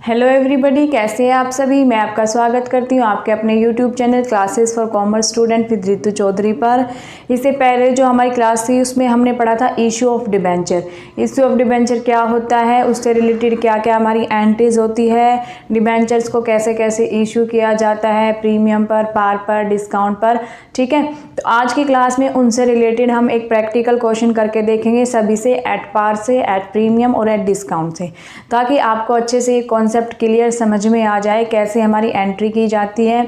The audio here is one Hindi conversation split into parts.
हेलो एवरीबॉडी, कैसे हैं आप सभी। मैं आपका स्वागत करती हूं आपके अपने YouTube channel classes for commerce student with Ritu Chaudhary पर। इससे पहले जो हमारी क्लास थी उसमें हमने पढ़ा था issue of debenture. Issue of debenture क्या होता है, उससे रिलेटेड क्या क्या हमारी एंट्रीज होती है, डिबेंचर्स को कैसे कैसे इशू किया जाता है, प्रीमियम पर, पार पर, डिस्काउंट पर। ठीक है, तो आज की क्लास में उनसे रिलेटेड हम एक प्रैक्टिकल क्वेश्चन करके देखेंगे, सभी से, एट पार से, एट प्रीमियम और एट डिस्काउंट से, ताकि आपको अच्छे से कॉन्सेप्ट क्लियर समझ में आ जाए कैसे हमारी एंट्री की जाती है,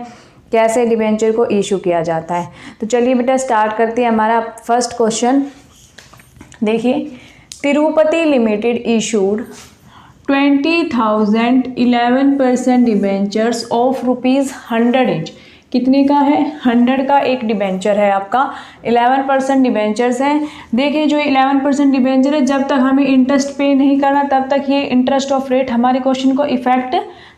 कैसे डिबेंचर को इशू किया जाता है। तो चलिए बेटा स्टार्ट करते हैं। हमारा फर्स्ट क्वेश्चन देखिए, Tirupati limited issued 20,000 11% debentures of ₹100 each. कितने का है? 100 का एक डिबेंचर है आपका, 11% डिबेंचर्स हैं। देखिए जो 11% डिबेंचर है, जब तक हमें इंटरेस्ट पे नहीं करना तब तक ये इंटरेस्ट ऑफ रेट हमारे क्वेश्चन को इफेक्ट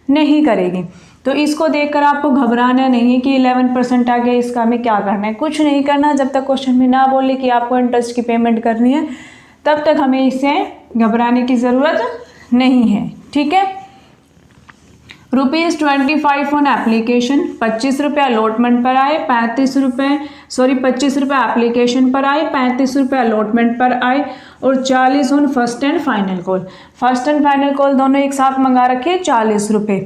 नहीं करेगी। तो इसको देखकर आपको घबराना नहीं है कि 11% आ गया, इसका हमें क्या करना है। कुछ नहीं करना, जब तक क्वेश्चन में ना बोले कि आपको इंटरेस्ट की पेमेंट करनी है तब तक हमें इससे घबराने की ज़रूरत नहीं है। ठीक है, ₹25 ऑन एप्लीकेशन, 25 रुपये अलॉटमेंट पर आए, 25 रुपये एप्लीकेशन पर आए, 35 रुपये अलॉटमेंट पर आए और 40 on first and final call. First and final call दोनों एक साथ मंगा रखे, 40 रुपये।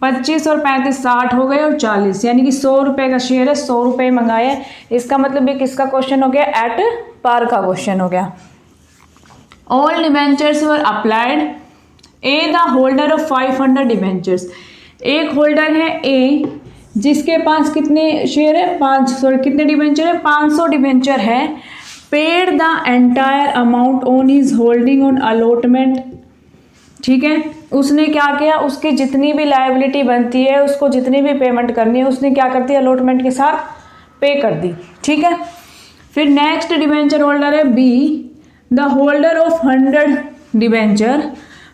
25 और 35 60 हो गए और 40 यानी कि 100 रुपये का शेयर है, 100 रुपये मंगाए। इसका मतलब ये किसका क्वेश्चन हो गया? एट पार का क्वेश्चन हो गया। All debentures were applied A the holder of 500 debentures. एक होल्डर है ए जिसके पास कितने शेयर है? कितने डिबेंचर है? 500 डिबेंचर है। Paid the entire amount on his holding on allotment. ठीक है, उसने क्या किया? उसकी जितनी भी लायबिलिटी बनती है, उसको जितनी भी पेमेंट करनी है, उसने क्या कर दी? अलॉटमेंट के साथ पे कर दी। ठीक है, फिर नेक्स्ट डिबेंचर होल्डर है B, the holder of 100 debenture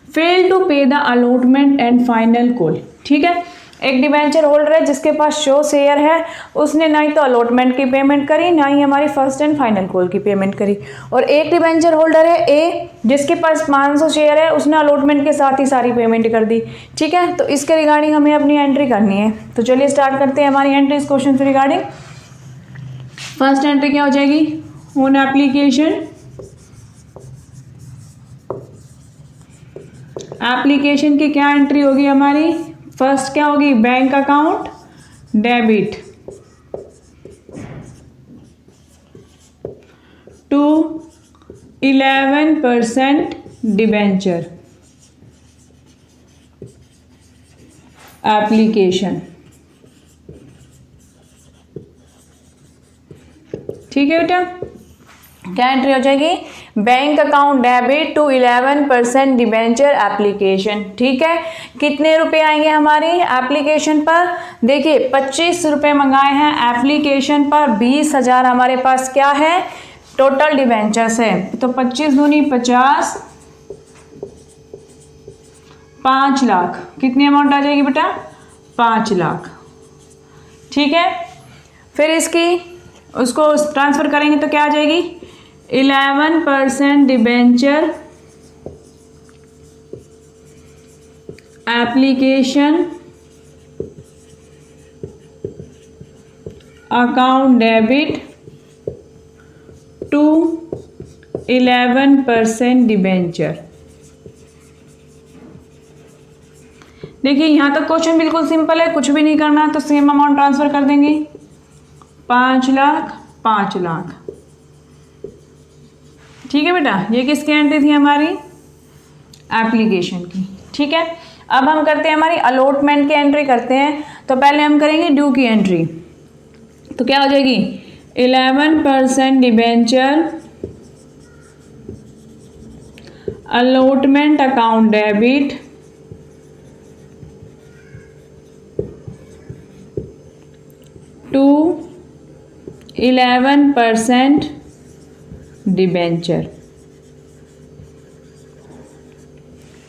fail to pay the allotment and final call. ठीक है, एक डिबेंचर होल्डर है जिसके पास शो शेयर है, उसने ना ही तो अलॉटमेंट की पेमेंट करी, ना ही हमारी फर्स्ट एंड फाइनल कॉल की पेमेंट करी। और एक डिबेंचर होल्डर है ए जिसके पास 500 शेयर है, उसने अलॉटमेंट के साथ ही सारी पेमेंट कर दी। ठीक है, तो इसके रिगार्डिंग हमें अपनी एंट्री करनी है। तो चलिए स्टार्ट करते हैं हमारी एंट्री इस क्वेश्चन से रिगार्डिंग। फर्स्ट एंट्री क्या हो जाएगी? ऑन एप्लीकेशन, एप्लीकेशन की क्या एंट्री होगी हमारी? फर्स्ट क्या होगी? Bank account debit to 11% debenture application. ठीक है बेटा, क्या एंट्री हो जाएगी? Bank account debit to 11% debenture application. ठीक है, कितने रुपए आएंगे हमारी एप्लीकेशन पर? देखिए 25 रुपये मंगाए हैं एप्लीकेशन पर, 20,000 हमारे पास क्या है? टोटल डिबेंचर्स है। तो 25 दूनी 50, 5 लाख। कितनी अमाउंट आ जाएगी बेटा? 5 लाख। ठीक है, फिर इसकी उसको ट्रांसफर करेंगे तो क्या आ जाएगी? 11% debenture application account debit to 11% debenture. देखिए यहाँ तक क्वेश्चन बिल्कुल सिंपल है, कुछ भी नहीं करना, तो सेम अमाउंट ट्रांसफर कर देंगे। 5 लाख 5 लाख। ठीक है बेटा, ये किसकी एंट्री थी? हमारी एप्लीकेशन की। ठीक है, अब हम करते हैं हमारी अलॉटमेंट की एंट्री करते हैं। तो पहले हम करेंगे ड्यू की एंट्री। तो क्या हो जाएगी? 11% debenture allotment account debit to 11% debenture.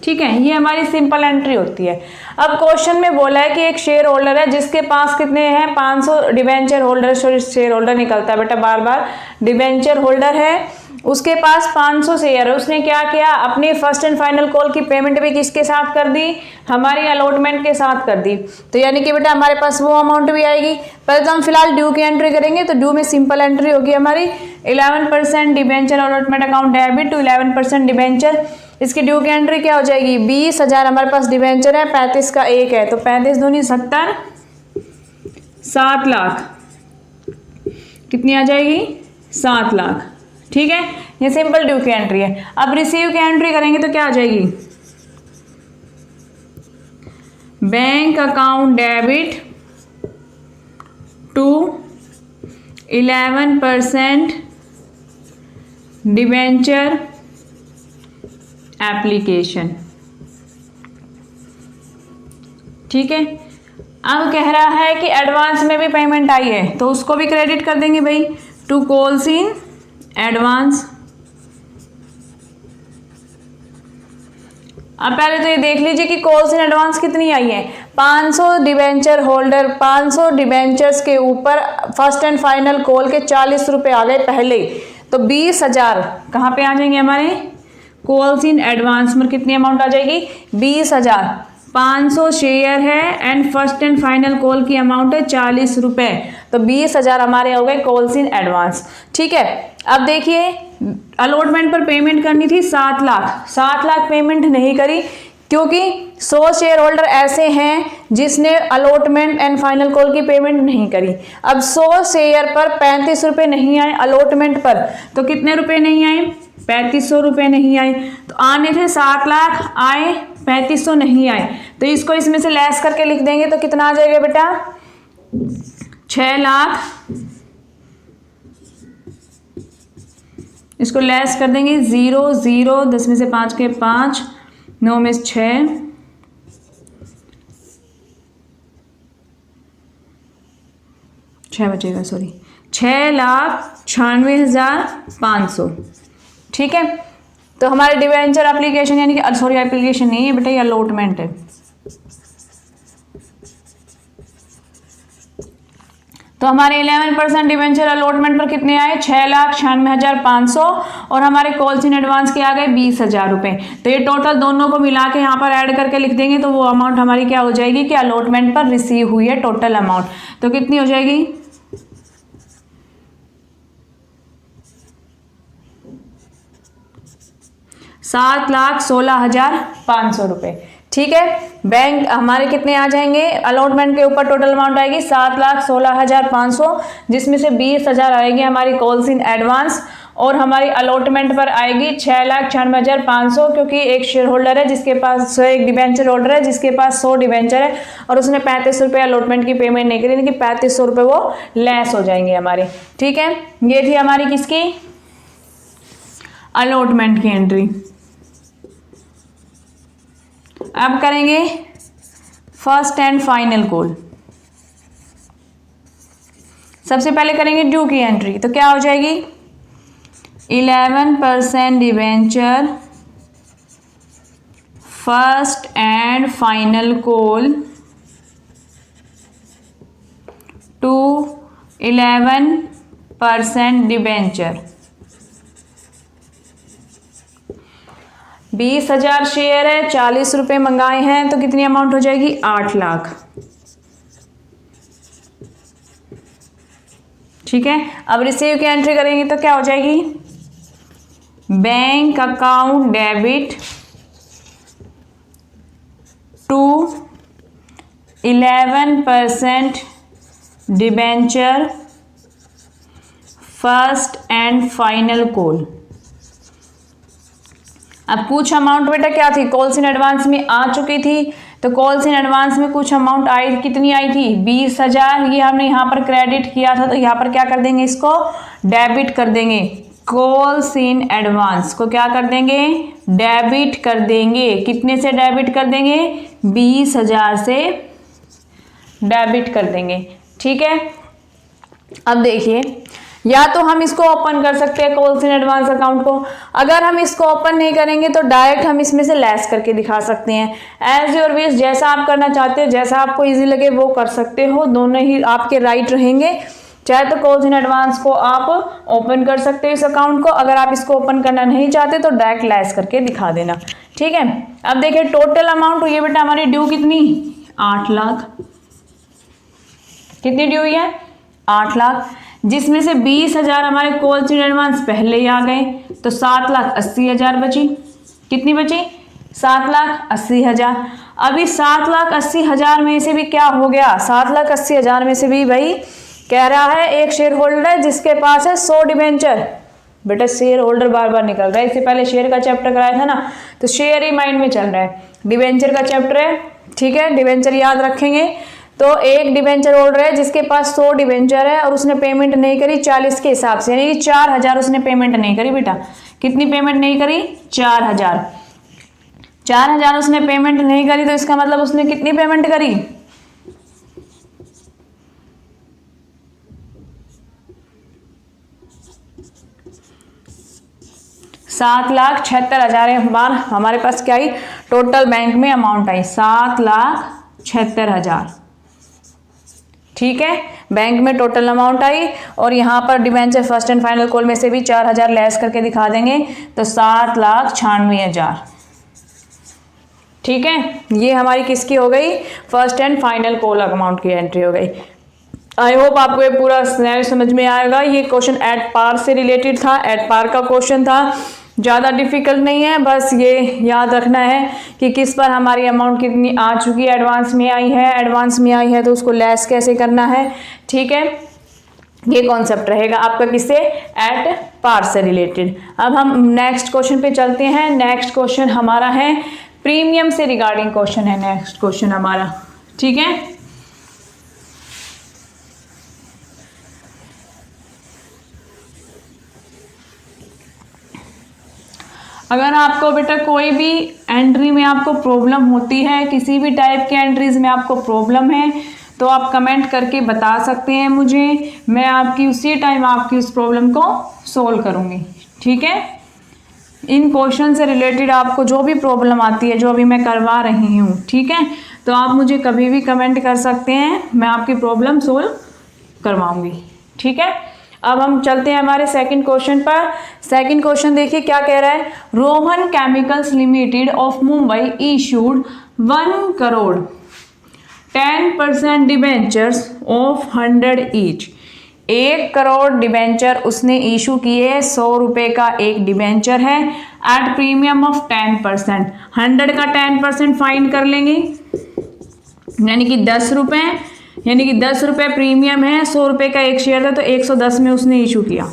ठीक है, ये हमारी सिंपल एंट्री होती है। अब क्वेश्चन में बोला है कि एक शेयर होल्डर है जिसके पास कितने हैं? 500 डिबेंचर होल्डर, शेयर होल्डर निकलता है बेटा बार बार। डिबेंचर होल्डर है, उसके पास 500 शेयर है, उसने क्या किया, अपनी फर्स्ट एंड फाइनल कॉल की पेमेंट भी किसके साथ कर दी, हमारी अलॉटमेंट के साथ कर दी। तो यानी कि बेटा हमारे पास वो अमाउंट भी आएगी। पहले तो हम फिलहाल ड्यू की एंट्री करेंगे। तो ड्यू में सिंपल एंट्री होगी हमारी 11% debenture allotment account debit to 11% debenture. इसकी ड्यू की एंट्री क्या हो जाएगी, 20,000 हमारे पास डिबेंचर है, 35 का 1 है, तो 35 दूनी 70, 7 लाख कितनी आ जाएगी, 7 लाख। ठीक है, ये सिंपल ड्यू की एंट्री है। अब रिसीव की एंट्री करेंगे तो क्या आ जाएगी, bank account debit to 11% debenture application. ठीक है, अब कह रहा है कि एडवांस में भी पेमेंट आई है तो उसको भी क्रेडिट कर देंगे भाई, टू कॉल्स इन एडवांस। अब पहले तो ये देख लीजिए कि कॉल्स इन एडवांस कितनी आई है, 500 डिबेंचर होल्डर, 500 डिबेंचर्स के ऊपर फर्स्ट एंड फाइनल कॉल के 40 रुपए आ गए पहले, तो 20,000 कहाँ पे आ जाएंगे हमारे, कॉल्स इन एडवांस में कितनी अमाउंट आ जाएगी, 20,000। 500 शेयर है and first and final call की अमाउंट है 40 रुपए, तो 20,000 हमारे हो गए कॉल्स इन एडवांस। ठीक है, अब देखिए अलॉटमेंट पर पेमेंट करनी थी 7 लाख, 7 लाख पेमेंट नहीं करी क्योंकि 100 शेयर होल्डर ऐसे हैं जिसने अलॉटमेंट एंड फाइनल कॉल की पेमेंट नहीं करी। अब 100 शेयर पर 35 रुपए नहीं आए अलॉटमेंट पर, तो कितने रुपए नहीं आए, 3500 रुपए नहीं आए। तो आने थे 7 लाख, आए 3500 नहीं आए, तो इसको इसमें से लेस करके लिख देंगे तो कितना आ जाएगा बेटा, 6 लाख। इसको लेस कर देंगे 0 0, 10 में से 5 के 5, 9 में से 6, 6 बचेगा, सॉरी 6,96,500। ठीक है, तो हमारे डिबेंचर एप्लीकेशन यानी कि सॉरी एप्लीकेशन नहीं है बेटा, ये अलॉटमेंट है। तो हमारे 11% डिबेंचर अलॉटमेंट पर कितने आए, 6,96,500 और हमारे कॉल्स इन एडवांस के आ गए 20,000 रुपए। तो ये टोटल दोनों को मिला के यहाँ पर ऐड करके लिख देंगे तो वो अमाउंट हमारी क्या हो जाएगी कि अलॉटमेंट पर रिसीव हुई है टोटल अमाउंट, तो कितनी हो जाएगी, 7,16,500 रुपए। ठीक है, बैंक हमारे कितने आ जाएंगे, अलॉटमेंट के ऊपर टोटल अमाउंट आएगी 7,16,500, जिसमें से 20,000 आएगी हमारी कॉल्स इन एडवांस और हमारी अलॉटमेंट पर आएगी 6,96,500 क्योंकि एक शेयर होल्डर है जिसके पास, एक डिबेंचर होल्डर है जिसके पास 100 डिबेंचर है और उसने 35 रुपये अलॉटमेंट की पेमेंट नहीं करी, लेकिन 3500 रुपये वो लेस हो जाएंगे हमारे। ठीक है, ये थी हमारी किसकी, अलॉटमेंट की एंट्री। अब करेंगे फर्स्ट एंड फाइनल कॉल। सबसे पहले करेंगे ड्यू की एंट्री, तो क्या हो जाएगी, 11% debenture first and final call to 11% debenture, 20,000 share है, 40 रुपए मंगाए हैं, तो कितनी अमाउंट हो जाएगी, 8 लाख। ठीक है, अब रिसीव की एंट्री करेंगे तो क्या हो जाएगी, bank account debit to 11% debenture first and final call. अब कुछ अमाउंट बेटा क्या थी, कॉल्स इन एडवांस में आ चुकी थी, तो कॉल्स इन एडवांस में कुछ अमाउंट आई, कितनी आई थी, 20,000, ये हमने यहाँ पर क्रेडिट किया था, तो यहाँ पर क्या कर देंगे, इसको डेबिट कर देंगे। कॉल्स इन एडवांस को क्या कर देंगे, डेबिट कर देंगे। कितने से डेबिट कर देंगे, 20,000 से डेबिट कर देंगे। ठीक है, अब देखिए, या तो हम इसको ओपन कर सकते हैं कॉल्स इन एडवांस अकाउंट को, अगर हम इसको ओपन नहीं करेंगे तो डायरेक्ट हम इसमें से लेस करके दिखा सकते हैं। एज योर विश, जैसा आप करना चाहते हो, जैसा आपको इजी लगे वो कर सकते हो, दोनों ही आपके राइट रहेंगे। चाहे तो कॉल्स इन एडवांस को आप ओपन कर सकते हो इस अकाउंट को, अगर आप इसको ओपन करना नहीं चाहते तो डायरेक्ट लेस करके दिखा देना, ठीक है। अब देखिए टोटल अमाउंट हुई है बेटा हमारी ड्यू कितनी, 8 लाख। कितनी ड्यू हुई है, 8 लाख, जिसमें से 20,000 हमारे कॉल्स इन एडवांस पहले ही आ गए, तो 7,80,000 बची। कितनी बची, 7,80,000। अभी 7,80,000 में से भी क्या हो गया, 7,80,000 में से भी भाई कह रहा है एक शेयर होल्डर जिसके पास है 100 डिबेंचर। बेटा शेयर होल्डर बार बार निकल रहा है, इससे पहले शेयर का चैप्टर कराया था ना, तो शेयर ही माइंड में चल रहा है, डिबेंचर का चैप्टर है, ठीक है। डिबेंचर याद रखेंगे। तो एक डिबेंचर होल्डर है जिसके पास 100 डिबेंचर है और उसने पेमेंट नहीं करी 40 के हिसाब से, यानी कि 4,000 उसने पेमेंट नहीं करी बेटा। कितनी पेमेंट नहीं करी, 4,000। 4,000 उसने पेमेंट नहीं करी, तो इसका मतलब उसने कितनी पेमेंट करी, 7,76,000 बार हमारे पास क्या आई, टोटल बैंक में अमाउंट आई 7,76,000, ठीक है। बैंक में टोटल अमाउंट आई और यहाँ पर debenture first and final call में से भी 4,000 लेस करके दिखा देंगे, तो 7,96,000, ठीक है। ये हमारी किसकी हो गई, first and final call amount की एंट्री हो गई। आई होप आपको ये पूरा सिनेरियो समझ में आएगा। ये क्वेश्चन एट पार से रिलेटेड था, एट पार का क्वेश्चन था, ज़्यादा डिफिकल्ट नहीं है, बस ये याद रखना है कि किस पर हमारी अमाउंट कितनी आ चुकी है, एडवांस में आई है, एडवांस में आई है तो उसको लेस कैसे करना है, ठीक है। ये कॉन्सेप्ट रहेगा आपका किससे, एट पार से रिलेटेड। अब हम नेक्स्ट क्वेश्चन पे चलते हैं। नेक्स्ट क्वेश्चन हमारा है प्रीमियम से रिगार्डिंग क्वेश्चन है नेक्स्ट क्वेश्चन हमारा, ठीक है। अगर आपको बेटा कोई भी एंट्री में आपको प्रॉब्लम होती है, किसी भी टाइप के एंट्रीज में आपको प्रॉब्लम है, तो आप कमेंट करके बता सकते हैं मुझे, मैं आपकी उसी टाइम आपकी उस प्रॉब्लम को सोल्व करूँगी, ठीक है। इन क्वेश्चन से रिलेटेड आपको जो भी प्रॉब्लम आती है, जो अभी मैं करवा रही हूँ, ठीक है, तो आप मुझे कभी भी कमेंट कर सकते हैं, मैं आपकी प्रॉब्लम सोल्व करवाऊँगी, ठीक है। अब हम चलते हैं हमारे सेकंड क्वेश्चन पर। सेकंड क्वेश्चन देखिए क्या कह रहा है, Rohan chemicals limited of Mumbai issued 1 crore 10% debentures of 100 each. 1 crore debenture उसने इशू किए, 100 रुपये का एक डिबेंचर है, एट प्रीमियम ऑफ 10%। 100 का 10% फाइन कर लेंगे, यानी कि 10 रुपये, यानी कि 10 रुपये प्रीमियम है, 100 रुपये का एक शेयर था, तो 110 में उसने इशू किया,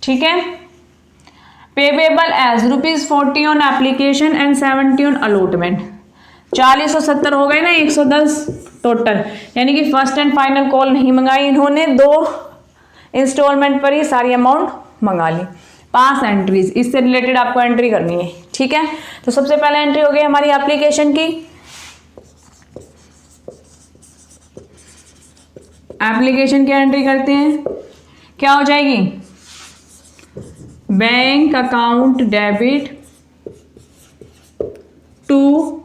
ठीक है। Payable as ₹40 on application and 70 on allotment. 40 और 70 हो गए ना, 110 टोटल, यानी कि फर्स्ट एंड फाइनल कॉल नहीं मंगाई इन्होंने, 2 इंस्टॉलमेंट पर ही सारी अमाउंट मंगा ली। 5 एंट्रीज, इससे रिलेटेड आपको एंट्री करनी है, ठीक है। तो सबसे पहले एंट्री हो गई हमारी एप्लीकेशन की। एप्लीकेशन की एंट्री करते हैं, क्या हो जाएगी, बैंक अकाउंट डेबिट टू,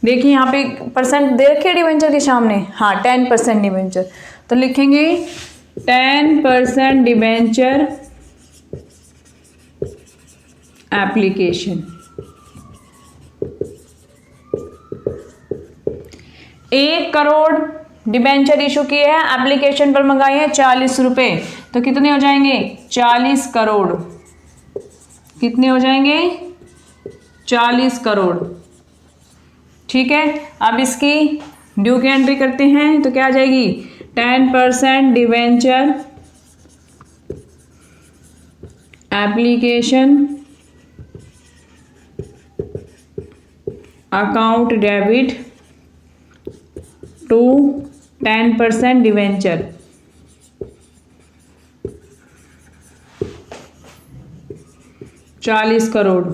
देखिए यहाँ पे परसेंट दे रखे डिबेंचर के सामने, हाँ 10% डिबेंचर, तो लिखेंगे 10% debenture application. 1 crore debenture issue किए हैं, एप्लीकेशन पर मंगाए हैं 40 रुपये, तो कितने हो जाएंगे, 40 करोड़। कितने हो जाएंगे, 40 करोड़, ठीक है। अब इसकी ड्यू की एंट्री करते हैं, तो क्या आ जाएगी, 10% debenture application account debit to 10% debenture. ₹40 crore.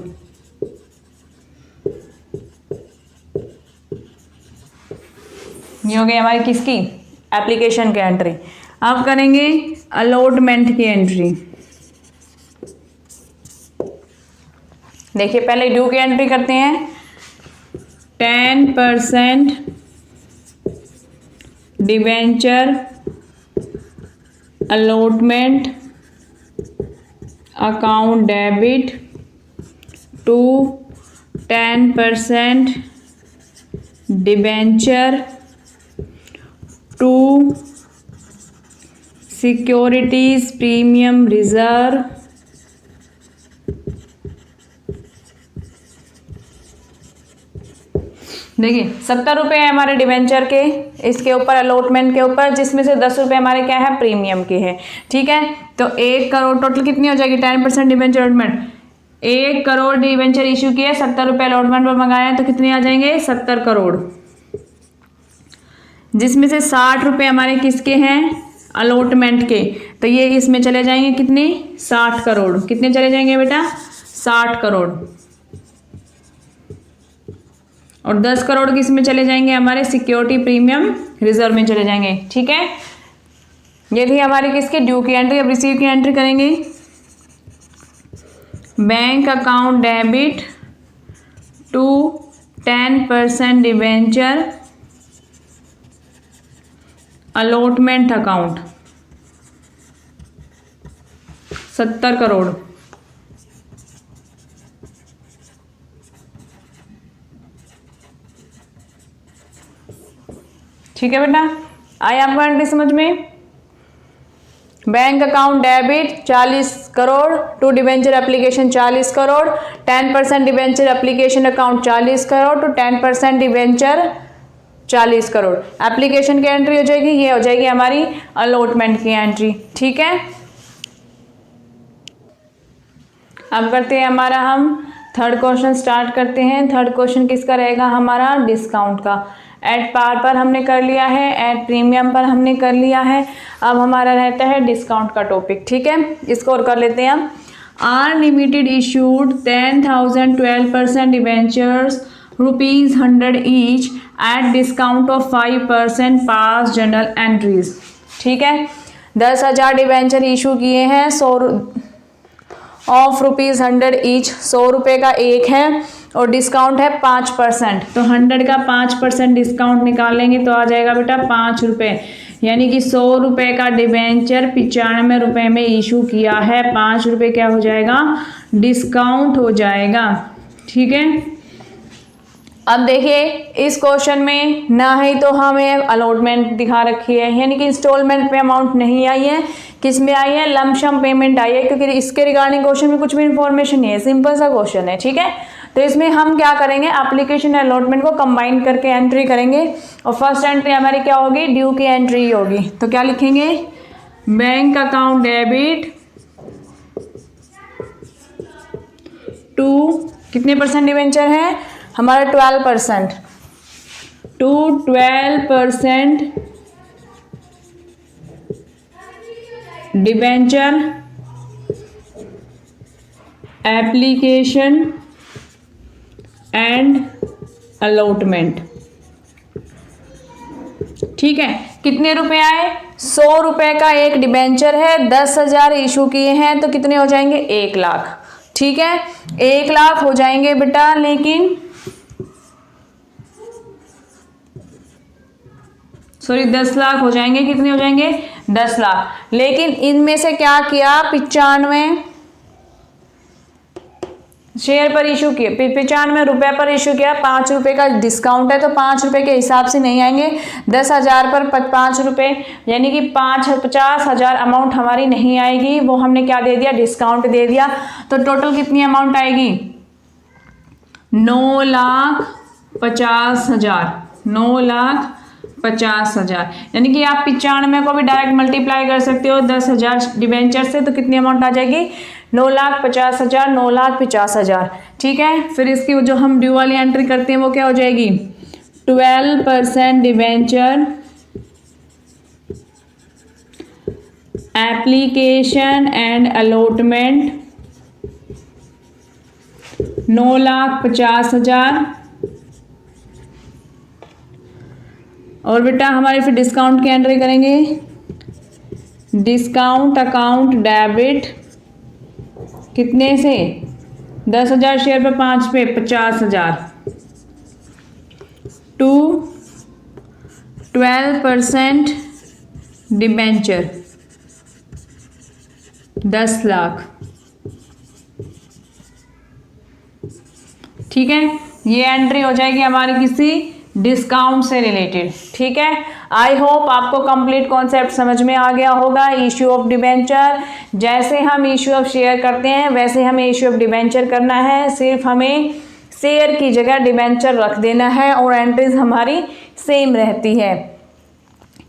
ये हो गई हमारी किसकी, एप्लीकेशन की एंट्री। अब करेंगे अलॉटमेंट की एंट्री। देखिए पहले ड्यू की एंट्री करते हैं, 10% डिबेंचर allotment account debit to 10% debenture to securities premium reserve देखिए 70 रुपये है हमारे डिबेंचर के, इसके ऊपर अलॉटमेंट के ऊपर, जिसमें से 10 रुपये हमारे क्या है प्रीमियम के हैं। ठीक है, तो 1 करोड़ टोटल कितनी हो जाएगी 10% debenture allotment. 1 crore debenture issue किए, 70 रुपये अलॉटमेंट पर मंगाए हैं, तो कितने आ जाएंगे 70 करोड़, जिसमें से 60 रुपये हमारे किसके हैं अलॉटमेंट के, तो ये इसमें चले जाएंगे कितने 60 करोड़। कितने चले जाएंगे बेटा 60 करोड़। और 10 करोड़ किस में चले जाएंगे हमारे सिक्योरिटी प्रीमियम रिजर्व में चले जाएंगे। ठीक है, ये थी हमारी किसकी ड्यू की एंट्री। अब रिसीव की एंट्री करेंगे। Bank account debit to 10% debenture allotment account 70 crore. ठीक है बेटा, आए आपको एंट्री समझ में। Bank account debit 40 crore to debenture application 40 crore, 10% debenture application account 40 crore to 10% debenture 40 crore. Application की एंट्री हो जाएगी, ये हो जाएगी हमारी अलॉटमेंट की एंट्री। ठीक है, अब करते हैं हमारा हम थर्ड क्वेश्चन स्टार्ट करते हैं। थर्ड क्वेश्चन किसका रहेगा हमारा डिस्काउंट का। एट पार पर हमने कर लिया है, एट प्रीमियम पर हमने कर लिया है, अब हमारा रहता है डिस्काउंट का टॉपिक। ठीक है, इसको और कर लेते हैं हम। R limited issued 10,000 12% debentures ₹100 each at discount of 5% pass journal entries. ठीक है, 10,000 डिबेंचर इशू किए हैं ऑफ ₹100 ईच, 100 रुपये का एक है और डिस्काउंट है 5%, तो 100 का 5% डिस्काउंट निकालेंगे तो आ जाएगा बेटा 5 रुपये, यानी कि 100 रुपये का डिबेंचर 95 रुपये में इशू किया है, 5 रुपये क्या हो जाएगा डिस्काउंट हो जाएगा। ठीक है, अब देखिए इस क्वेश्चन में ना ही तो हमें अलॉटमेंट दिखा रखी है, यानी कि इंस्टॉलमेंट पे अमाउंट नहीं आई है, किस में आई है लमसम पेमेंट आई है, क्योंकि इसके रिगार्डिंग क्वेश्चन में कुछ भी इंफॉर्मेशन नहीं है, सिंपल सा क्वेश्चन है। ठीक है, तो इसमें हम क्या करेंगे एप्लीकेशन अलॉटमेंट को कंबाइन करके एंट्री करेंगे और फर्स्ट एंट्री हमारी क्या होगी ड्यू की एंट्री होगी। तो क्या लिखेंगे बैंक अकाउंट डेबिट टू कितने % डिबेंचर है हमारा 12% to 12% debenture application and allotment. ठीक है, कितने रुपए आए 100 रुपए का एक डिबेंचर है, 10,000 इशू किए हैं तो कितने हो जाएंगे 1 लाख। ठीक है, 1 लाख हो जाएंगे बेटा, लेकिन सॉरी 10 लाख हो जाएंगे, कितने हो जाएंगे 10 लाख, लेकिन इनमें से क्या किया 95 शेयर पर इशू किए, 95 रुपये पर इशू किया, 5 रुपये का डिस्काउंट है तो 5 रुपये के हिसाब से नहीं आएंगे, 10,000 पर 5 रुपये यानी कि 50,000 अमाउंट हमारी नहीं आएगी, वो हमने क्या दे दिया डिस्काउंट दे दिया। तो टोटल कितनी अमाउंट आएगी 9,50,000 9,50,000, यानी कि आप 95 को भी डायरेक्ट मल्टीप्लाई कर सकते हो 10,000 डिबेंचर से, तो कितनी अमाउंट आ जाएगी 9,50,000 9,50,000। ठीक है, फिर इसकी जो हम ड्यू वाली एंट्री करते हैं वो क्या हो जाएगी 12% डिबेंचर एप्लीकेशन एंड अलॉटमेंट 9,50,000। और बेटा हमारे फिर डिस्काउंट की एंट्री करेंगे, डिस्काउंट अकाउंट डेबिट कितने से 10,000 शेयर पे 5 पे 50,000 टू 12% डिबेंचर 10 लाख। ठीक है, ये एंट्री हो जाएगी हमारी किसी डिस्काउंट से रिलेटेड। ठीक है, आई होप आपको कंप्लीट कॉन्सेप्ट समझ में आ गया होगा। इश्यू ऑफ डिबेंचर, जैसे हम इश्यू ऑफ शेयर करते हैं वैसे हमें इश्यू ऑफ डिबेंचर करना है, सिर्फ हमें शेयर की जगह डिबेंचर रख देना है और एंट्रीज हमारी सेम रहती है।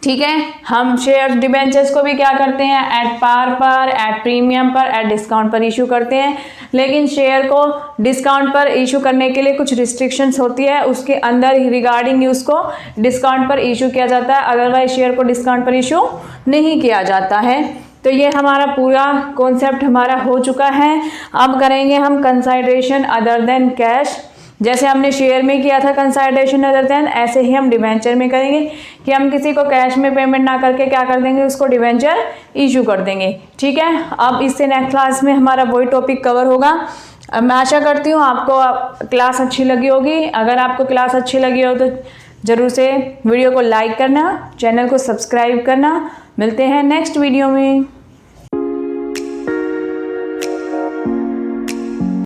ठीक है, हम शेयर डिबेंचर्स को भी क्या करते हैं, एट पार पर, एट प्रीमियम पर, एट डिस्काउंट पर इशू करते हैं, लेकिन शेयर को डिस्काउंट पर इशू करने के लिए कुछ रिस्ट्रिक्शंस होती है, उसके अंदर रिगार्डिंग उसको डिस्काउंट पर इशू किया जाता है, अदरवाइज शेयर को डिस्काउंट पर इशू नहीं किया जाता है। तो ये हमारा पूरा कॉन्सेप्ट हमारा हो चुका है। अब करेंगे हम कंसाइडरेशन अदर देन कैश। जैसे हमने शेयर में किया था कंसाइडरेशन अदर देन, ऐसे ही हम डिबेंचर में करेंगे कि हम किसी को कैश में पेमेंट ना करके क्या कर देंगे, उसको डिबेंचर इशू कर देंगे। ठीक है, अब इससे नेक्स्ट क्लास में हमारा वही टॉपिक कवर होगा। मैं आशा करती हूँ आपको क्लास अच्छी लगी होगी। अगर आपको क्लास अच्छी लगी हो तो ज़रूर से वीडियो को लाइक करना, चैनल को सब्सक्राइब करना। मिलते हैं नेक्स्ट वीडियो में।